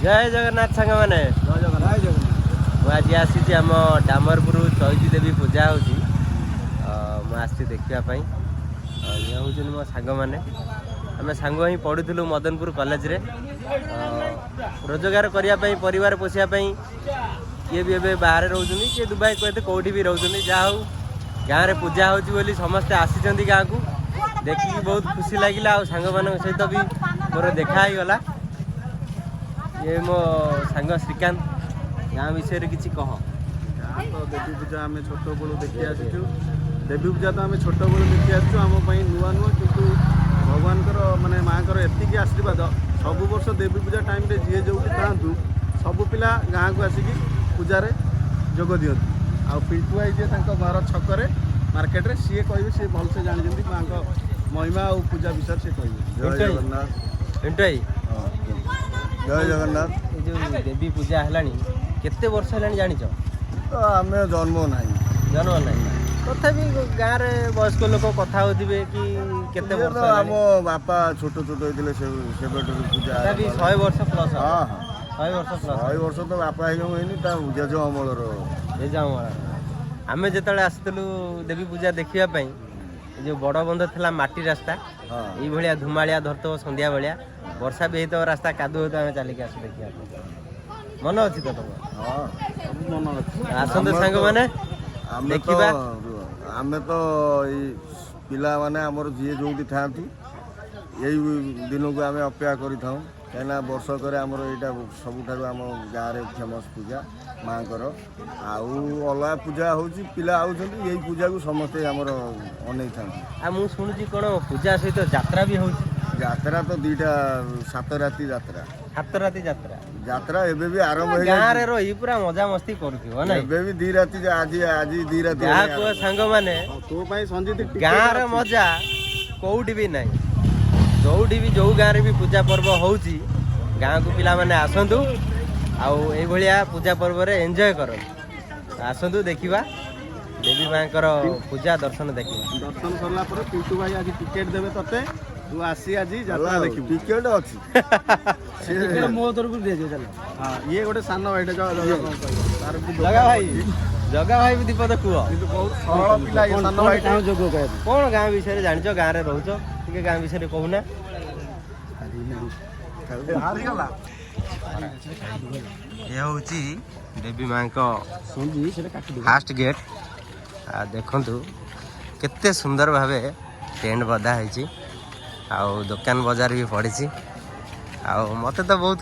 जय जगन्नाथ सांग मैंने मुझे आसी आम डामरपुर चैती देवी पूजा होती देखापी ये हूँ मो सांग मैंने आम सांग ही पढ़ुलु मदनपुर कॉलेज रे रोजगार करने परिवार पोषापी किए भी एवं बाहर रोचे किए दुबई कहते कौटी भी रोचे जहाँ हूँ गाँव में पूजा होली समस्ते आसी गाँव को देखिकी बहुत खुशी लगे सांग मान सहित भी मोर देखाई गला ये मो सांग श्रीकांत गाँ विषय किसी कह तो देवी पूजा आम छोट बड़ू देखी आसचु देवी पूजा तो आम छोट बड़ू देखी आसचु आम नुआ नुआ किंतु भगवान माने माँ एतिकी आशीर्वाद सब वर्ष देवी पूजा टाइम रे जी जो था सबू पिला गाँव को आसिकी पूजा जोग दिखती आ पिंटू भाई जी घर छक मार्केट रे सी कहे सी भलसे जानते माँ महिमा और पूजा विषय से कहे। जय जगन्नाथ पिंटू भाई जय जगन्नाथ जो देवी पूजा है केते वर्ष है जान तो आम जन्म ना जन्म ना तथापि गाँव में वयस्क लोक कथा होते कि केते वर्ष आम बापा छोट छोट होते से पूजा 100 वर्ष प्लस हाँ 100 वर्ष प्लस 100 वर्ष तो बापा होनी जेज अमलर जेज अमल आम जो आसलु देवी पूजा देखापी जो बड़ बंध था माटी रास्ता ये धुमाड़िया धरत संध्या भाया वर्षा भी होता रास्ता कादु होता आम चलिक आस देखा मन अच्छी तो तुम मन अच्छी आसते सांग मैंने देखा आम तो पिला माने आमर जी जो था यही दिन को आम अपेक्षा करूँ कहीं वर्षक आमर यहाँ सबुठ आम गाँव में फेमस पूजा माँ अलग पूजा हो पिला यही पूजा को समस्ते आमर अनै था मुझे शुणुची कौन पूजा सहित यात्रा भी होती यात्रा तो 7 राति यात्रा 7 राति यात्रा यात्रा एबे भी आरंभ हो गाँव रे रही पूरा मजा मस्ती करूथिबो नै एबे भी 2 राति आज 2 राति या को सांग माने तो पई संजीत गाँव रे मजा कोउठी भी नै जोठी भी जो गाँव रे भी पूजा पर्व होउची गाँव को पिला माने आसंतु आउ ए भलिया पूजा पर्व रे एन्जॉय करो आसंतु देखिबा देवी मांकर पूजा दर्शन देखिबा दर्शन करला पर पिंटू भाई आज टिकट देबे तते तू आसी आज यात्रा देखिबू टिकट अछि टिकट मो तरफ दे दे चल हां ये गोटे सान भाईटा जगा भाई भी दीपद कुह किंतु बहुत सरल पिला ये सान भाई गाँव जोग कह कोन गाँव विषय रे जानिचो गाँव रे रहउचो ठीक गाँव विषय रे कहूना हारी गला ये हूँ देवी माँ को फास्ट गेट देखु केते सुंदर भावे टेंट बधा है दुकान बजार भी पड़ी मत तो बहुत